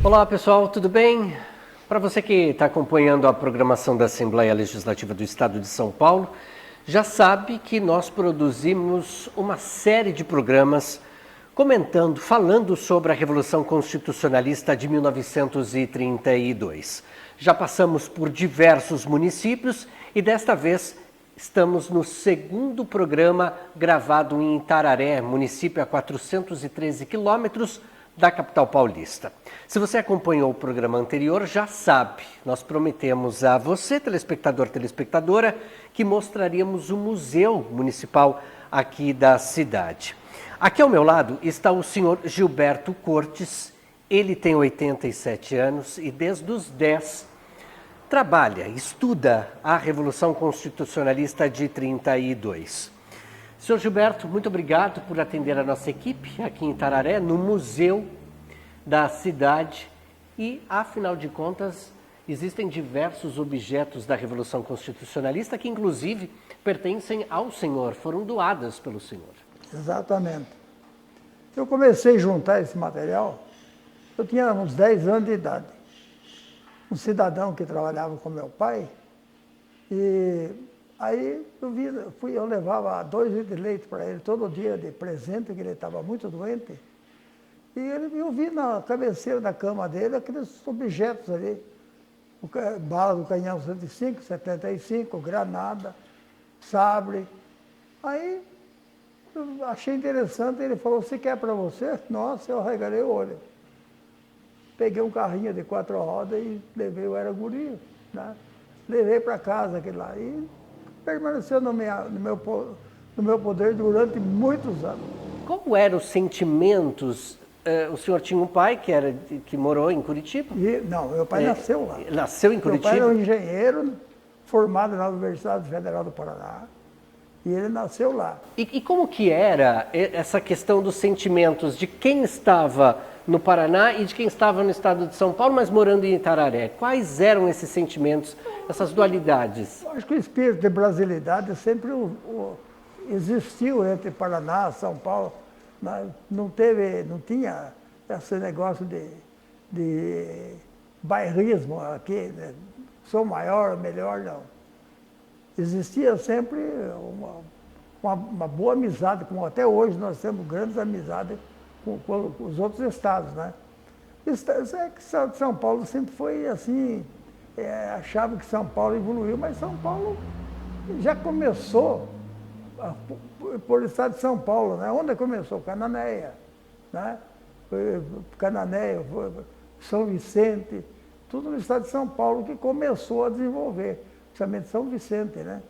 Olá pessoal, tudo bem? Para você que está acompanhando a programação da Assembleia Legislativa do Estado de São Paulo, já sabe que nós produzimos uma série de programas comentando, falando sobre a Revolução Constitucionalista de 1932. Já passamos por diversos municípios e desta vez estamos no segundo programa gravado em Itararé, município a 413 quilômetros da capital paulista. Se você acompanhou o programa anterior, já sabe, nós prometemos a você, telespectador, telespectadora, que mostraríamos o museu municipal aqui da cidade. Aqui ao meu lado está o senhor Gilberto Cortes, ele tem 87 anos e desde os 10 trabalha, estuda a Revolução Constitucionalista de 32. Senhor Gilberto, muito obrigado por atender a nossa equipe aqui em Itararé, no Museu da Cidade. E, afinal de contas, existem diversos objetos da Revolução Constitucionalista que, inclusive, pertencem ao senhor, foram doadas pelo senhor. Exatamente. Eu comecei a juntar esse material, eu tinha uns 10 anos de idade. Um cidadão que trabalhava com meu pai, e aí eu levava 2 litros de leite para ele todo dia de presente, que ele estava muito doente. E eu vi na cabeceira da cama dele aqueles objetos ali, bala do canhão 105, 75, granada, sabre. Aí eu achei interessante, ele falou, se quer para você? Nossa, eu arregalei o olho. Peguei um carrinho de 4 rodas e levei, eu era guri, né? Levei para casa aquele lá e permaneceu no meu poder durante muitos anos. Como eram os sentimentos? O senhor tinha um pai que morou em Curitiba? Não, meu pai nasceu lá. Nasceu em Curitiba? Meu pai era um engenheiro formado na Universidade Federal do Paraná. E ele nasceu lá. E como que era essa questão dos sentimentos de quem estava no Paraná e de quem estava no estado de São Paulo, mas morando em Itararé? Quais eram esses sentimentos, essas dualidades? Eu acho que o espírito de brasilidade sempre existiu entre Paraná e São Paulo. Não tinha esse negócio de bairrismo aqui, né? Sou maior, melhor, não. Existia sempre uma boa amizade, como até hoje nós temos grandes amizades com os outros estados, né? O estado de São Paulo sempre foi assim, achava que São Paulo evoluiu, mas São Paulo já começou por estado de São Paulo, né? Onde começou? Cananéia, né? Cananéia, São Vicente, tudo no estado de São Paulo que começou a desenvolver. Principalmente São Vicente, né?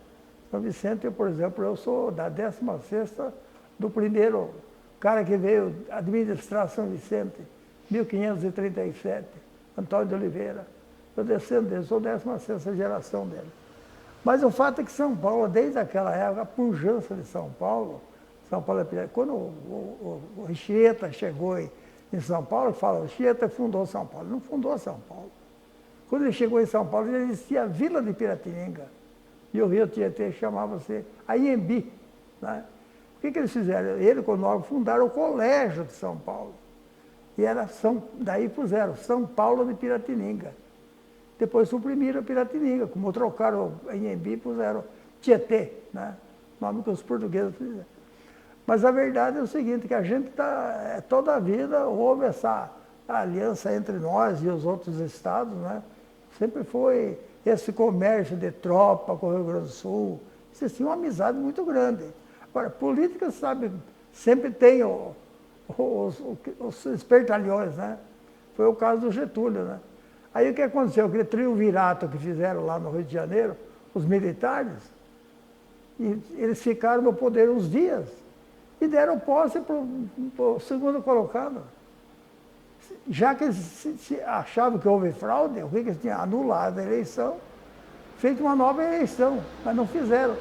São Vicente, por exemplo, eu sou da 16ª do primeiro cara que veio administrar São Vicente, 1537, Antônio de Oliveira. Eu descendo dele, sou 16ª geração dele. Mas o fato é que São Paulo, desde aquela época, a pujança de São Paulo quando o Anchieta chegou em São Paulo, fala, o Anchieta fundou São Paulo. Não fundou São Paulo. Quando ele chegou em São Paulo, já existia a Vila de Piratininga. E o Rio Tietê chamava-se Anhembi, né? O que eles fizeram? Ele, com o nome, fundaram o Colégio de São Paulo. E daí puseram São Paulo de Piratininga. Depois suprimiram Piratininga. Como trocaram Anhembi, puseram Tietê, né? Nome que os portugueses fizeram. Mas a verdade é o seguinte, que a gente toda a vida houve essa aliança entre nós e os outros estados, né? Sempre foi esse comércio de tropa com o Rio Grande do Sul. Existia uma amizade muito grande. Agora, política, sabe, sempre tem os espertalhões, né? Foi o caso do Getúlio, né? Aí o que aconteceu? Aquele triunvirato que fizeram lá no Rio de Janeiro, os militares, e eles ficaram no poder uns dias e deram posse para o segundo colocado. Já que eles achavam que houve fraude, o que eles tinham? Anulado a eleição, feito uma nova eleição, mas não fizeram.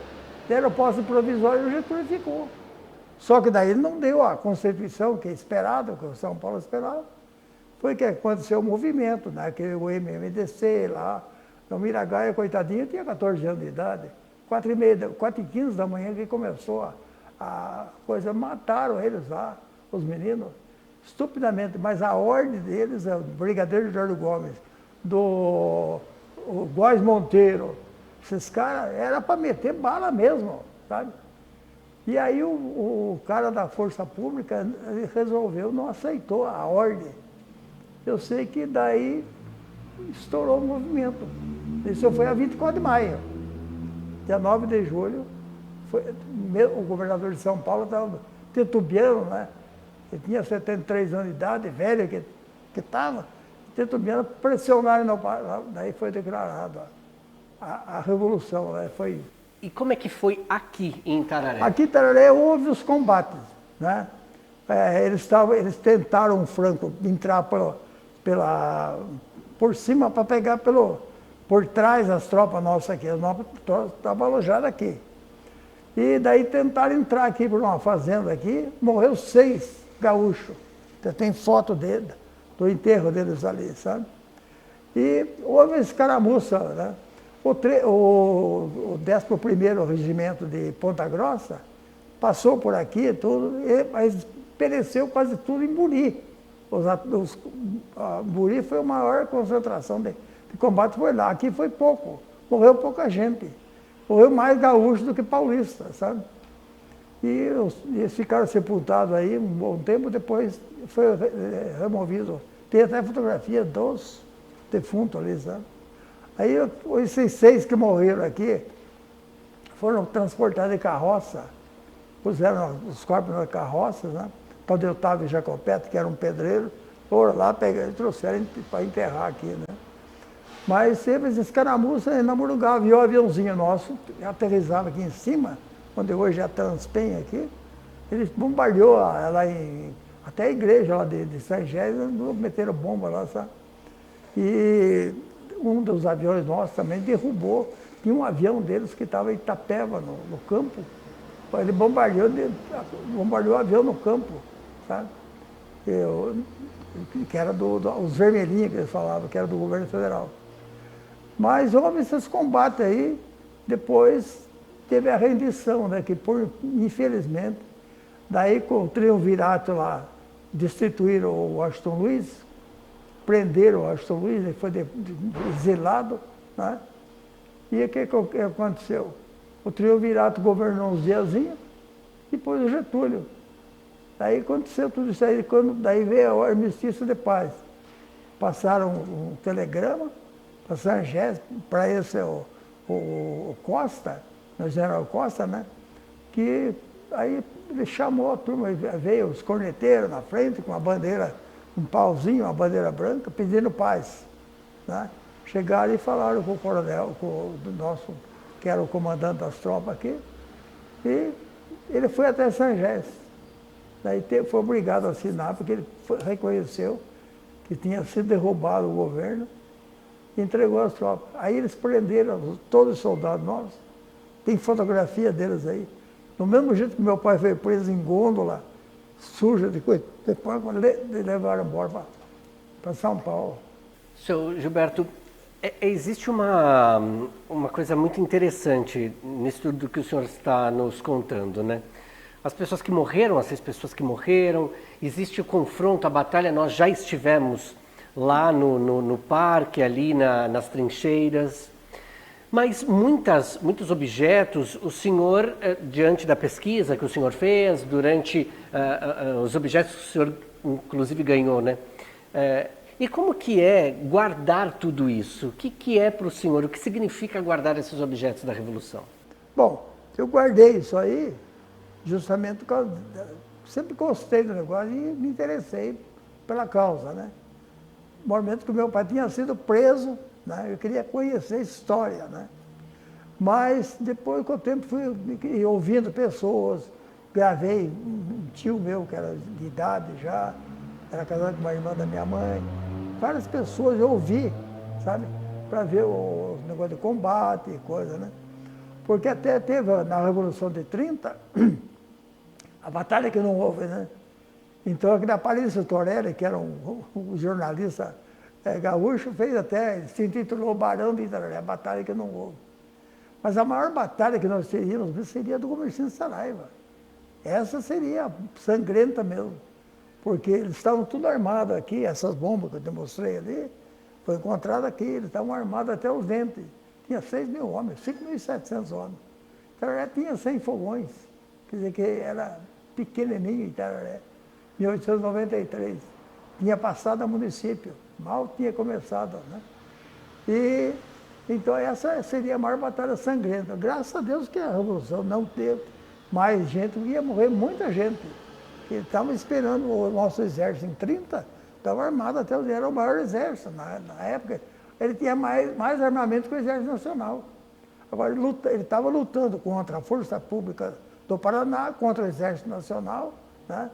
Deram posse provisória e o Getúlio ficou. Só que daí ele não deu a Constituição que é esperado, que o São Paulo esperava. Foi que aconteceu o movimento, né? Que o MMDC lá, o Miragaia, coitadinho, tinha 14 anos de idade. 4h15 da manhã que começou a coisa, mataram eles lá, os meninos. estupidamente, mas a ordem deles, é o Brigadeiro Jorge Gomes, o Góes Monteiro, esses caras, era para meter bala mesmo, sabe? E aí o cara da Força Pública ele resolveu, não aceitou a ordem. Eu sei que daí estourou o movimento. Isso foi a 24 de maio. Dia 9 de julho, o governador de São Paulo estava titubeando, né? Ele tinha 73 anos de idade, velho que estava, titubeando, pressionaram, daí foi declarado a Revolução, né? Foi... E como é que foi aqui em Itararé? Aqui em Itararé houve os combates, né? Eles tentaram um franco entrar por cima para pegar por trás as tropas nossas aqui, as nossas estavam alojadas aqui. E daí tentaram entrar aqui por uma fazenda aqui, morreu 6 gaúchos. Tem foto do enterro deles ali, sabe? E houve escaramuça, né? O 11º Regimento de Ponta Grossa passou por aqui, tudo, mas pereceu quase tudo em Buri. Buri foi a maior concentração de combate, foi lá. Aqui foi pouco, morreu pouca gente. Morreu mais gaúcho do que paulista, sabe? E eles ficaram sepultados aí um bom tempo, depois foi removido. Tem até fotografia dos defuntos ali, sabe? Aí esses 6 que morreram aqui foram transportados em carroça, puseram os corpos nas carroças, né? Para o Otávio Jacopetti, que era um pedreiro, foram lá, pegaram e trouxeram para enterrar aqui, né? Mas sempre esses caramuças ainda madrugavam, e o aviãozinho nosso aterrissava aqui em cima, onde hoje é a Transpen aqui, eles bombardeou até a igreja lá de São Gésio, meteram bomba lá, sabe? E um dos aviões nossos também derrubou, tinha um avião deles que estava em Itapeva, no campo, ele bombardeou o avião no campo, sabe? Que era os vermelhinhos que eles falavam, que era do governo federal. Mas houve esses combates aí, depois teve a rendição, né? Que infelizmente, daí com o triunvirato lá, destituíram o Washington Luiz, prenderam o Washington Luiz, ele foi exilado, né? E o que aconteceu? O triunvirato governou uns diazinhos, depois o Getúlio. Daí aconteceu tudo isso aí, daí veio o armistício de paz. Passaram um telegrama para São Gésio, para esse o Costa, o general Costa, né? Que aí ele chamou a turma, veio os corneteiros na frente com uma bandeira, um pauzinho, uma bandeira branca, pedindo paz, né? Chegaram e falaram com o coronel, com o nosso, que era o comandante das tropas aqui, e ele foi até São Gésio. Daí foi obrigado a assinar, porque ele reconheceu que tinha sido derrubado o governo e entregou as tropas. Aí eles prenderam todos os soldados nossos, tem fotografia deles aí. Do mesmo jeito que meu pai foi preso em gôndola, suja de coisa, depois levaram embora para São Paulo. Seu Gilberto, existe uma coisa muito interessante nisso tudo que o senhor está nos contando, né? As pessoas que morreram, as 6 pessoas que morreram, existe o confronto, a batalha, nós já estivemos lá no parque, ali nas trincheiras, mas muitos objetos, o senhor, diante da pesquisa que o senhor fez, durante os objetos que o senhor inclusive ganhou, né? E como que é guardar tudo isso? O que é para o senhor? O que significa guardar esses objetos da Revolução? Bom, eu guardei isso aí justamente porque eu sempre gostei do negócio e me interessei pela causa, né? No momento que o meu pai tinha sido preso, né? Eu queria conhecer a história, né? Mas depois, com o tempo, fui ouvindo pessoas, gravei um tio meu que era de idade já, era casado com uma irmã da minha mãe, várias pessoas eu ouvi, sabe? Para ver o negócio de combate e coisa, né? Porque até teve na Revolução de 30, a batalha que não houve, né? Então, aquele Aparício Torelli, que era um jornalista gaúcho, fez até, se intitulou Barão de Itararé, a batalha que não houve. Mas a maior batalha que nós teríamos seria do Comerciante Saraiva. Essa seria sangrenta mesmo. porque eles estavam tudo armados aqui, essas bombas que eu demonstrei ali, foi encontrado aqui, eles estavam armados até os dentes. Tinha 6.000 homens, 5.700 homens. Itararé tinha 100 fogões, quer dizer que era pequenininho Itararé. 1893, tinha passado a município, mal tinha começado, né? E então essa seria a maior batalha sangrenta. Graças a Deus que a Revolução não teve mais gente, ia morrer muita gente. Que estavam esperando o nosso exército em 30, estava armado até o era o maior exército na época. Ele tinha mais armamento que o Exército Nacional. Agora ele estava lutando contra a Força Pública do Paraná, contra o Exército Nacional, né?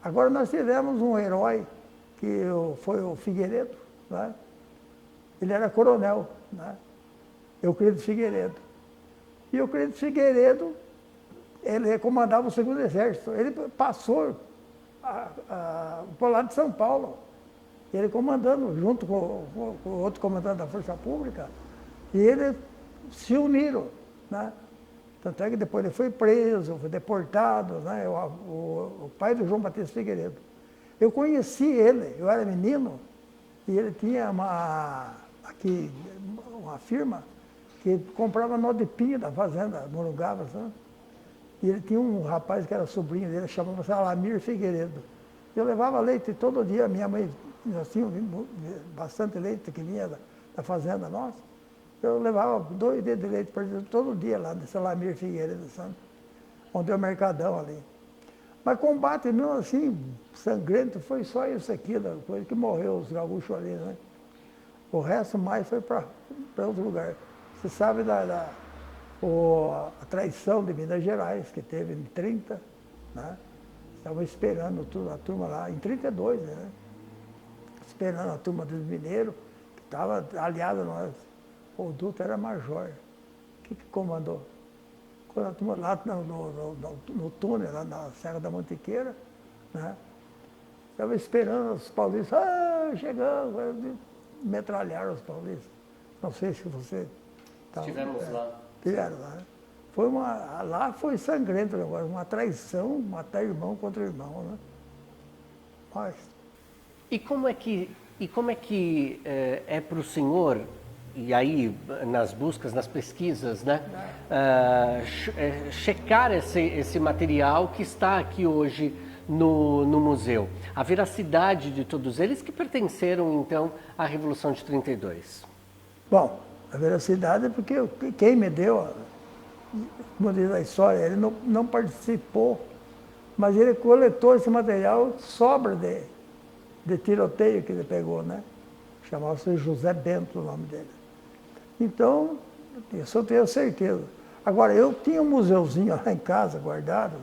Agora nós tivemos um herói, que foi o Figueiredo, né? Ele era coronel, né? Euclides Figueiredo. E o Euclides Figueiredo, ele comandava o segundo exército. Ele passou para o lado de São Paulo. Ele comandando, junto com o outro comandante da Força Pública. E eles se uniram, né? Tanto é que depois ele foi preso, foi deportado, né? O pai do João Batista Figueiredo. Eu conheci ele, eu era menino, e ele tinha uma firma que comprava nó de pinho da fazenda Morungaba, sabe? E ele tinha um rapaz que era sobrinho dele, chamava-se Alamir Figueiredo. Eu levava leite todo dia, minha mãe, nós tínhamos bastante leite que vinha da fazenda nossa. Eu levava 2 dedos de leite para todo dia lá nesse Alamir Figueiredo, sabe? Onde é o Mercadão ali. Mas combate mesmo assim, sangrento, foi só isso aqui, da coisa que morreu os gaúchos ali, né? O resto mais foi para outro lugar. Você sabe a traição de Minas Gerais, que teve em 30, né? Estavam esperando a turma lá, em 32, né? Esperando a turma dos mineiros, que estava aliada a nós. O Dutra era major. O que comandou? Quando a turma lá no túnel, lá na Serra da Mantiqueira, né? Estava esperando os paulistas, chegando, metralharam os paulistas. Não sei se você... Estivemos lá. Estiveram lá. Lá foi sangrento agora, uma traição, matar irmão contra irmão, né? Mas... E como é que é para o senhor, e aí nas buscas, nas pesquisas, né, checar esse material que está aqui hoje no museu? A veracidade de todos eles que pertenceram, então, à Revolução de 32. Bom, a veracidade é porque quem me deu, como diz a história, ele não participou, mas ele coletou esse material, sobra de tiroteio que ele pegou, né? Chamava-se José Bento o nome dele. Então, isso eu tenho certeza. Agora, eu tinha um museuzinho lá em casa, guardado,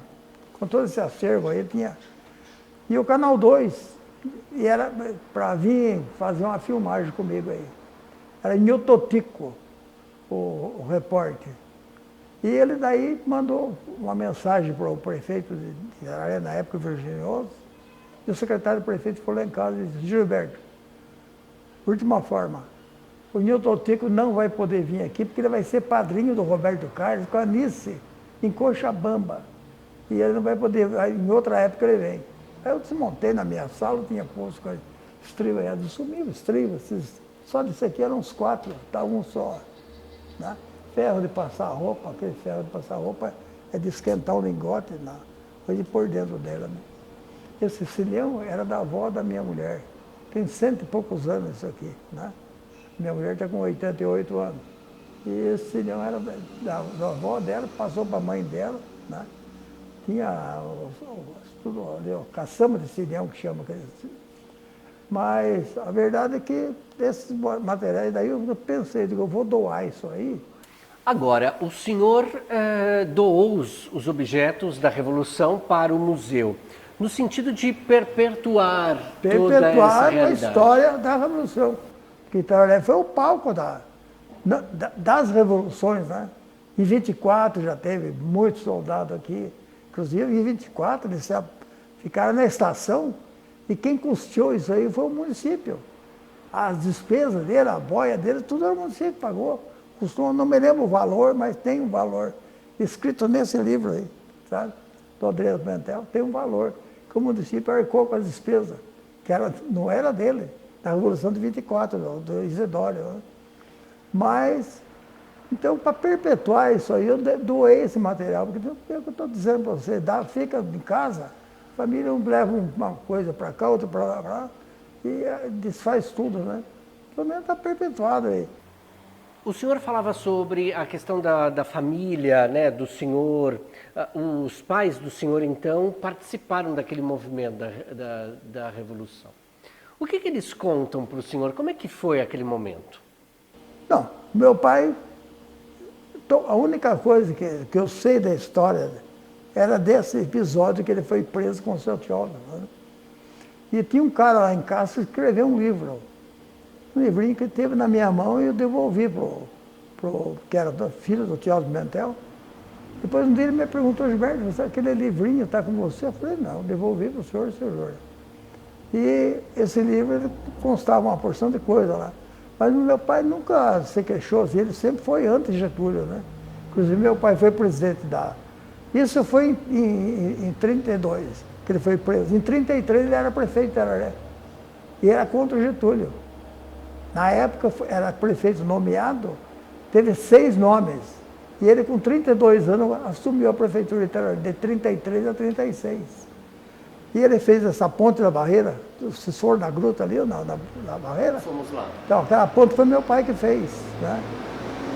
com todo esse acervo aí, tinha... E o Canal 2, e era para vir fazer uma filmagem comigo aí. Era Nilton Tico, o repórter. E ele daí mandou uma mensagem para o prefeito de Araré, na época, Virginioso, e o secretário do prefeito foi lá em casa e disse: Gilberto, última forma, o Nilton Tico não vai poder vir aqui porque ele vai ser padrinho do Roberto Carlos com a Nice, em Cochabamba. E ele não vai poder, em outra época ele vem. Aí eu desmontei na minha sala, tinha posto com estriba, sumiu estriba, só disso aqui eram uns 4, tá um só, né? Ferro de passar roupa, aquele ferro de passar roupa é de esquentar o lingote, foi de pôr dentro dela, né? Esse cilhão era da avó da minha mulher, tem 100 e poucos anos isso aqui, né? Minha mulher está com 88 anos. E esse cilhão era da avó dela, passou para a mãe dela, né? Tinha tudo ali, caçamba de cilhão que chama. Mas a verdade é que esses materiais, daí eu pensei, eu vou doar isso aí. Agora, o senhor doou os objetos da Revolução para o museu, no sentido de perpetuar toda essa realidade. A história da Revolução. Que Itararé foi o palco das revoluções, né? Em 24 já teve muitos soldados aqui, inclusive em 24 eles ficaram na estação e quem custeou isso aí foi o município. As despesas dele, a boia dele, tudo era o município que pagou. Custou, não me lembro o valor, mas tem um valor escrito nesse livro aí, sabe? Do Adriano Pimentel, tem um valor. que o município arcou com as despesas, que não era dele, da Revolução de 24, do Isidório. Né? Mas, então, para perpetuar isso aí, eu doei esse material, porque é o que eu estou dizendo para você, fica em casa, a família leva uma coisa para cá, outra para lá, e desfaz tudo, né? Pelo menos está perpetuado aí. O senhor falava sobre a questão da família, né, do senhor. Os pais do senhor, então, participaram daquele movimento da Revolução. O que eles contam para o senhor? Como é que foi aquele momento? Não, meu pai, a única coisa que eu sei da história era desse episódio que ele foi preso com o seu Teófilo. Né? E tinha um cara lá em casa que escreveu um livro. Um livrinho que teve na minha mão e eu devolvi que era filho do Teófilo Pimentel. Depois um dia ele me perguntou, Gilberto, aquele livrinho está com você? Eu falei, não, devolvi para o senhor, senhor. E esse livro constava uma porção de coisa lá. Mas o meu pai nunca se queixou, assim, ele sempre foi anti-Getúlio, né? Inclusive meu pai foi presidente da... Isso foi em 32, que ele foi preso. Em 33 ele era prefeito de Tararé. E era contra o Getúlio. Na época, era prefeito nomeado, teve 6 nomes. E ele, com 32 anos, assumiu a prefeitura de 33 a 36. E ele fez essa ponte da barreira, se for na gruta ali, ou na barreira. Fomos lá. Então, aquela ponte foi meu pai que fez. Né?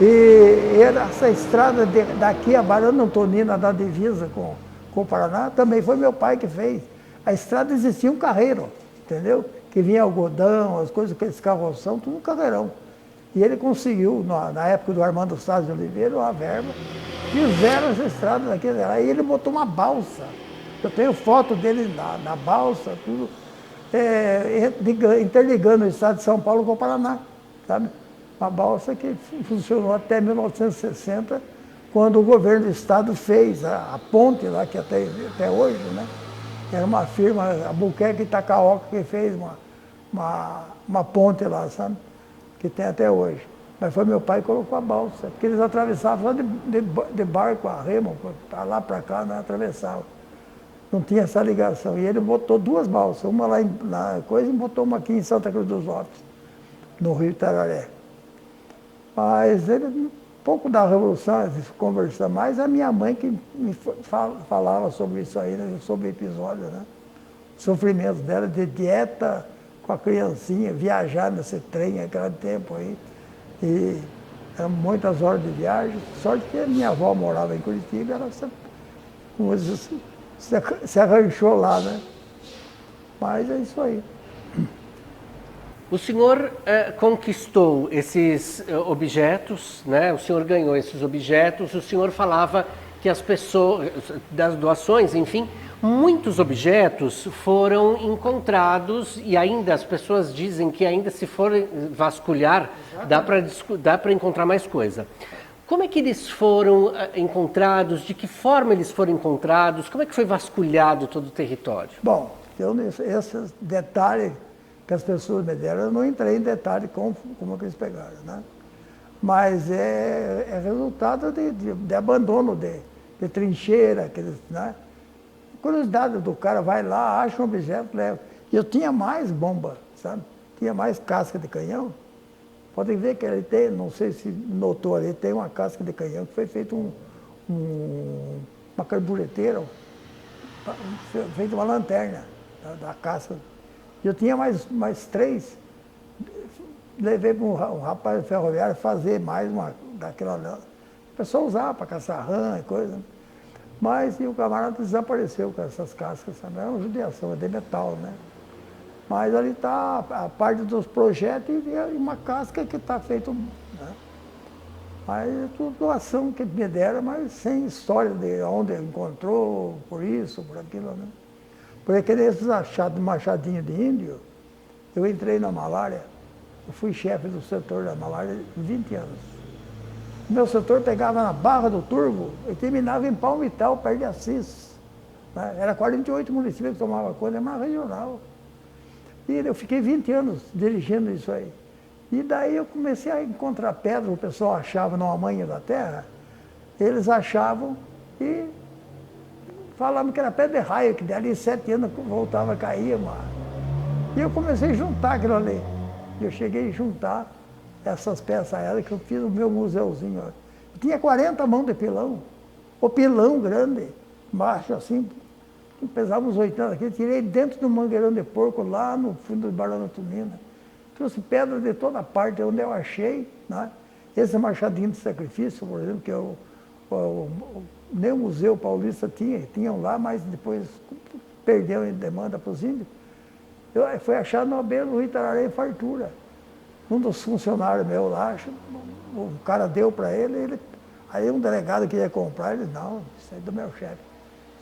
E essa estrada daqui a Barão Antonina, da divisa com o Paraná, também foi meu pai que fez. A estrada existia um carreiro, entendeu? Que vinha algodão, as coisas, aqueles carroção, tudo um carreirão. E ele conseguiu, na época do Armando Salles de Oliveira, uma verba, fizeram essa estrada daquele. Aí ele botou uma balsa. Eu tenho foto dele na balsa, tudo, interligando o estado de São Paulo com o Paraná, sabe? Uma balsa que funcionou até 1960, quando o governo do estado fez a ponte lá, que até hoje, né? Era uma firma, a Buquerque Itacaoca, que fez uma ponte lá, sabe? Que tem até hoje. Mas foi meu pai que colocou a balsa, porque eles atravessavam lá de barco a remo, para lá para cá, né? Atravessavam. Não tinha essa ligação. E ele botou 2 balsas, uma lá na coisa e botou uma aqui em Santa Cruz dos Alpes, no Rio Tararé. Mas ele, um pouco da Revolução, conversa mais, a minha mãe que me falava sobre isso aí, né? Sobre o episódio, né? Sofrimento dela de dieta com a criancinha, viajar nesse trem aquele tempo aí. E eram muitas horas de viagem. Sorte que a minha avó morava em Curitiba, ela se arranchou lá, né? Mas é isso aí. O senhor conquistou esses objetos, né? O senhor ganhou esses objetos, o senhor falava que as pessoas, das doações, enfim, muitos objetos foram encontrados e ainda as pessoas dizem que ainda se for vasculhar, dá para encontrar mais coisa. Como é que eles foram encontrados? De que forma eles foram encontrados? Como é que foi vasculhado todo o território? Bom, esses detalhes que as pessoas me deram, eu não entrei em detalhe como que eles pegaram, né? Mas é resultado de abandono de trincheira, né? Curiosidade do cara, vai lá, acha um objeto, leva. E eu tinha mais bomba, sabe? Tinha mais casca de canhão. Podem ver que ele tem, não sei se notou ali, tem uma casca de canhão que foi feito uma carbureteira, feito uma lanterna da casca. Eu tinha mais 3, levei para um rapaz ferroviário fazer mais uma daquela. O pessoal usava para caçar rã e coisa. Mas e o camarada desapareceu com essas cascas, sabe? É uma judiação, é de metal, né? Mas ali está a parte dos projetos e uma casca que está feita, né? Mas é tudo doação que me deram, mas sem história de onde encontrou, por isso, por aquilo, né? Por aqueles machadinhos de índio, eu entrei na malária, eu fui chefe do setor da malária 20 anos. O meu setor pegava na Barra do Turvo e terminava em Palmital, perto de Assis. Né? Era 48 municípios que tomavam conta, é uma regional. E eu fiquei 20 anos dirigindo isso aí. E daí eu comecei a encontrar pedra, o pessoal achava no amanho da terra, eles achavam e falavam que era pé de raio, que dali 7 anos voltava a cair, mano. E eu comecei a juntar aquilo ali. Eu cheguei a juntar essas peças aéreas que eu fiz no meu museuzinho. Eu tinha 40 mãos de pilão. O pilão grande, baixo assim, que pesava uns 80 quilos. Tirei dentro do mangueirão de porco, lá no fundo do Barão da Tunina. Trouxe pedras de toda parte, onde eu achei, né? Esse machadinho de sacrifício, por exemplo, que nem o Museu Paulista tinham lá, mas depois perdeu em demanda para os índios. Foi achado na beira do Rio Itararé em fartura. Um dos funcionários meus lá, o cara deu para ele, aí um delegado queria comprar, ele, não, isso é do meu chefe.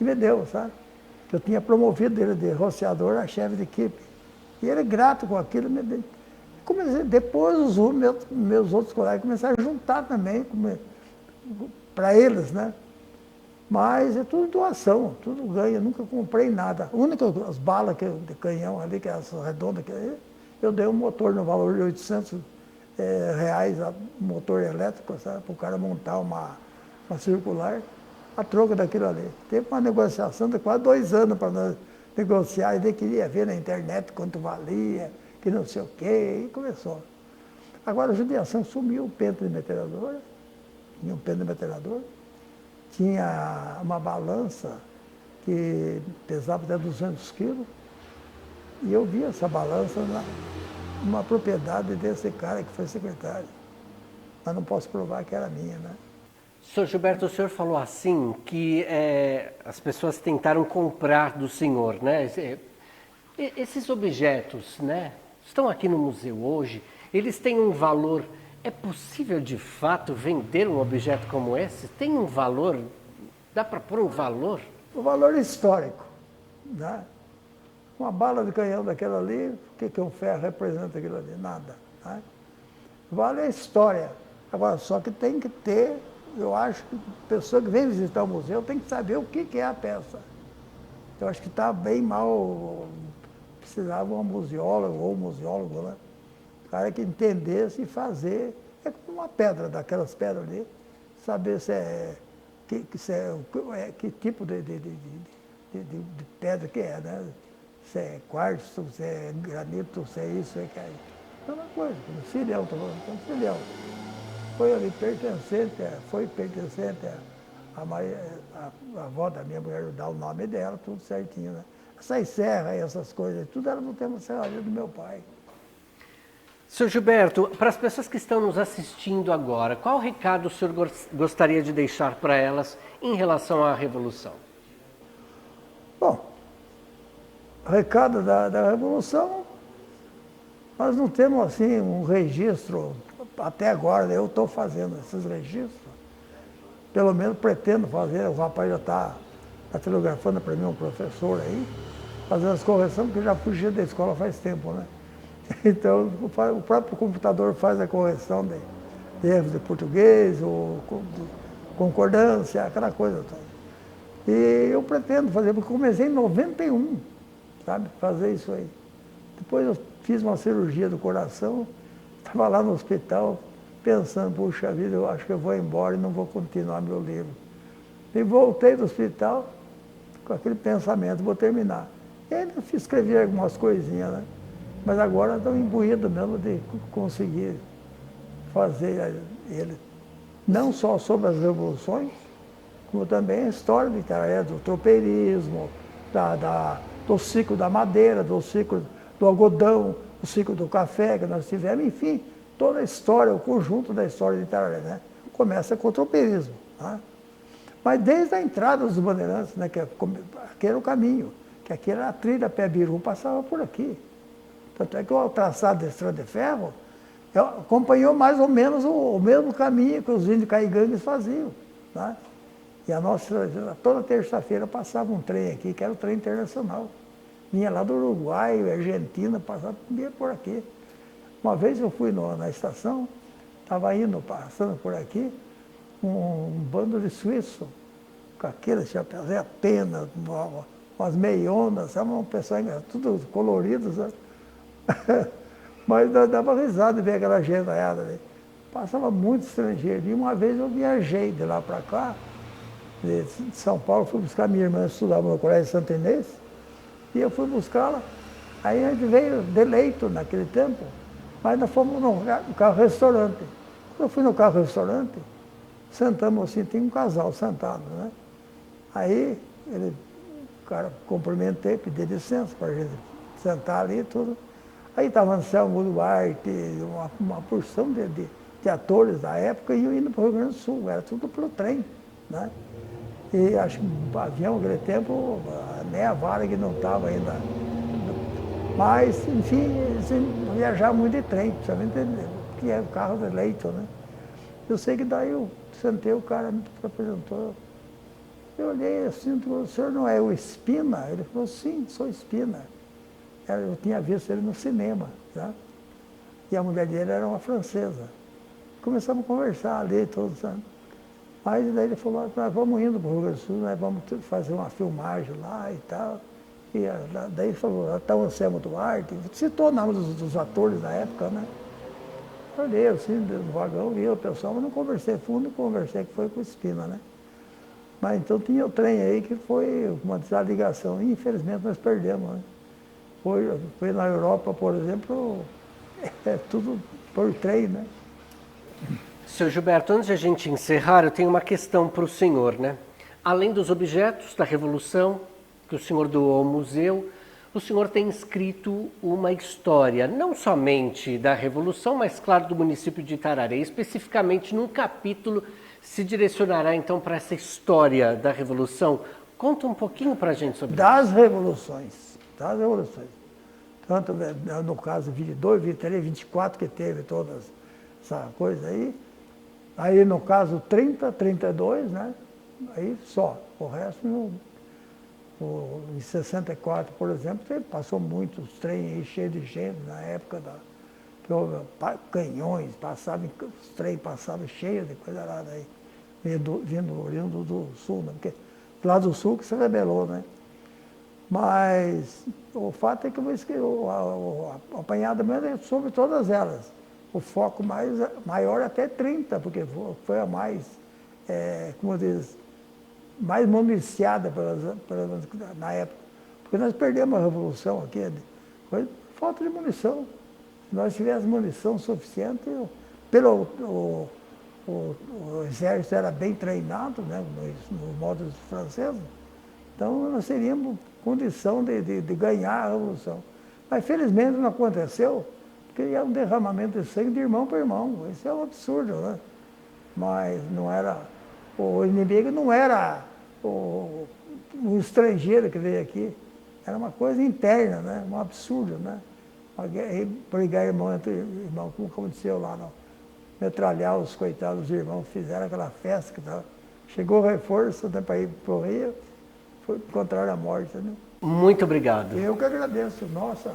E me deu, sabe? Que eu tinha promovido ele de roceador a chefe de equipe. E ele, grato com aquilo, me deu. Depois meus outros colegas começaram a juntar também para eles, né? Mas é tudo doação, tudo ganha, nunca comprei nada. As balas de canhão ali, que é as redondas, eu dei um motor no valor de R$800, motor elétrico, sabe? Para o cara montar uma circular, a troca daquilo ali. Teve uma negociação de quase 2 anos para nós negociar, ele queria ver na internet quanto valia, que não sei o quê, e começou. Agora a judiação sumiu o pente de metralhadora, tinha um pente de metralhadora, tinha uma balança que pesava até 200 quilos, e eu vi essa balança numa propriedade desse cara que foi secretário. Mas não posso provar que era minha, né? Senhor Gilberto, o senhor falou assim que as pessoas tentaram comprar do senhor, né? Esses objetos, né? Estão aqui no museu hoje, eles têm um valor. É possível, de fato, vender um objeto como esse? Tem um valor? Dá para pôr um valor? O valor histórico, né? Uma bala de canhão daquela ali, o que um ferro representa aquilo ali? Nada, né? Vale a história. Agora, só que tem que ter, eu acho que a pessoa que vem visitar o museu tem que saber o que é a peça. Eu acho que está bem mal, precisava um museólogo ou um museólogo, né? Cara que entendesse e fazer, é como uma pedra, daquelas pedras ali, saber que tipo de pedra que é, né? Se é quartzo, se é granito, se é isso, se é aquilo. É uma coisa, como cilhão, estou falando, como cilhão. Foi pertencente a avó da minha mulher, dar o nome dela, tudo certinho, né? Essas serras, essas coisas, tudo era no tempo da serraria do meu pai. Senhor Gilberto, para as pessoas que estão nos assistindo agora, qual recado o senhor gostaria de deixar para elas em relação à Revolução? Bom, recado da Revolução, nós não temos assim um registro, até agora eu estou fazendo esses registros, pelo menos pretendo fazer, o rapaz já está telegrafando para mim, um professor aí, fazendo as correções, porque eu já fugi da escola faz tempo, né? Então, o próprio computador faz a correção de erros de português, ou de concordância, aquela coisa toda. E eu pretendo fazer, porque comecei em 91, sabe, fazer isso aí. Depois eu fiz uma cirurgia do coração, estava lá no hospital, pensando, puxa vida, eu acho que eu vou embora e não vou continuar meu livro. E voltei do hospital com aquele pensamento, vou terminar. E aí eu escrevi algumas coisinhas, né? Mas agora estou imbuído mesmo de conseguir fazer ele, não só sobre as revoluções, como também a história de Itararé, do tropeirismo, do ciclo da madeira, do ciclo do algodão, o ciclo do café que nós tivemos, enfim, toda a história, o conjunto da história de Itararé, né? Começa com o tropeirismo, né? Mas desde a entrada dos bandeirantes, né, aquele era o caminho, que aqui era a trilha Pé-Biru, passava por aqui. Tanto é que o traçado da estrada de ferro acompanhou mais ou menos o mesmo caminho que os índios caigangues faziam, né? E toda terça-feira passava um trem aqui, que era o trem internacional. Vinha lá do Uruguai, Argentina, passava por aqui. Uma vez eu fui na estação, estava passando por aqui, um bando de suíço, com aqueles chapéus, a pena, umas meionas, sabe? Um pessoal tudo colorido, sabe? Mas dava risada de ver aquela gente ali. Passava muito estrangeiro. E uma vez eu viajei de lá para cá, de São Paulo, fui buscar minha irmã, estudava no Colégio Santa Inês, e eu fui buscá-la. Aí a gente veio de leito naquele tempo, mas nós fomos no carro-restaurante. Quando eu fui no carro-restaurante, sentamos assim, tinha um casal sentado, né? Aí o cara cumprimentei, pedi licença para a gente sentar ali e tudo. Aí estava Anselmo Duarte, uma porção de atores da época, e eu indo para o Rio Grande do Sul, era tudo pelo trem, né? E acho que o avião, naquele tempo, nem a Varig não estava ainda. Mas, enfim, viajava muito de trem, principalmente que é o carro de leito, né? Eu sei que daí eu sentei, o cara me apresentou. Eu olhei assim, o senhor não é o Espina? Ele falou, sim, sou Espina. Eu tinha visto ele no cinema, né? E a mulher dele era uma francesa. Começamos a conversar ali, todos, sabe? Aí daí ele falou, nós vamos indo para o Rio Grande do Sul, nós vamos fazer uma filmagem lá e tal. E daí ele falou, está o Anselmo Duarte, citou o nome dos atores da época, né? Eu olhei assim, no vagão, vi o pessoal, mas não conversei fundo, conversei que foi com o Espina, né? Mas então tinha o trem aí que foi uma desligação, e infelizmente nós perdemos, né? Foi na Europa, por exemplo, é tudo por trem, né? Seu Gilberto, antes de a gente encerrar, eu tenho uma questão para o senhor, né? Além dos objetos da Revolução que o senhor doou ao museu, o senhor tem escrito uma história, não somente da Revolução, mas, claro, do município de Itararé. Especificamente, num capítulo, se direcionará, então, para essa história da Revolução. Conta um pouquinho para a gente sobre das isso. Revoluções. Tanto no caso 22, 23, 24, que teve todas essa coisa aí. Aí no caso 30, 32, né? Aí só. O resto, em 64, por exemplo, passou muitos trens aí cheios de gente na época que houve canhões, os trens passavam cheios de coisa lá daí, vindo do sul, né? Porque lá do sul que se rebelou, né? Mas o fato é que o apanhado mesmo é sobre todas elas. O foco maior até 30, porque foi a mais, como diz, mais municiada na época. Porque nós perdemos a Revolução aqui, foi falta de munição. Se nós tivéssemos munição suficiente, o exército era bem treinado, né, no modo dos franceses, então nós teríamos condição de ganhar a Revolução. Mas felizmente não aconteceu, porque é um derramamento de sangue de irmão para irmão. Isso é um absurdo, né? Mas não era, o inimigo não era o estrangeiro que veio aqui, era uma coisa interna, né? Um absurdo, né? Brigar irmão entre irmão, como aconteceu lá, não. Metralhar os coitados irmãos, fizeram aquela festa que tava. Chegou o reforço, né, para ir para o Rio, encontraram a morte, né? Muito obrigado. Eu que agradeço, nossa.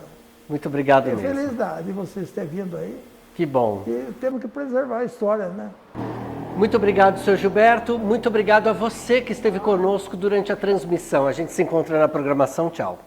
Muito obrigado Fiquei mesmo. feliz de vocês terem vindo aí. Que bom. E temos que preservar a história, né? Muito obrigado, seu Gilberto. Muito obrigado a você que esteve conosco durante a transmissão. A gente se encontra na programação. Tchau.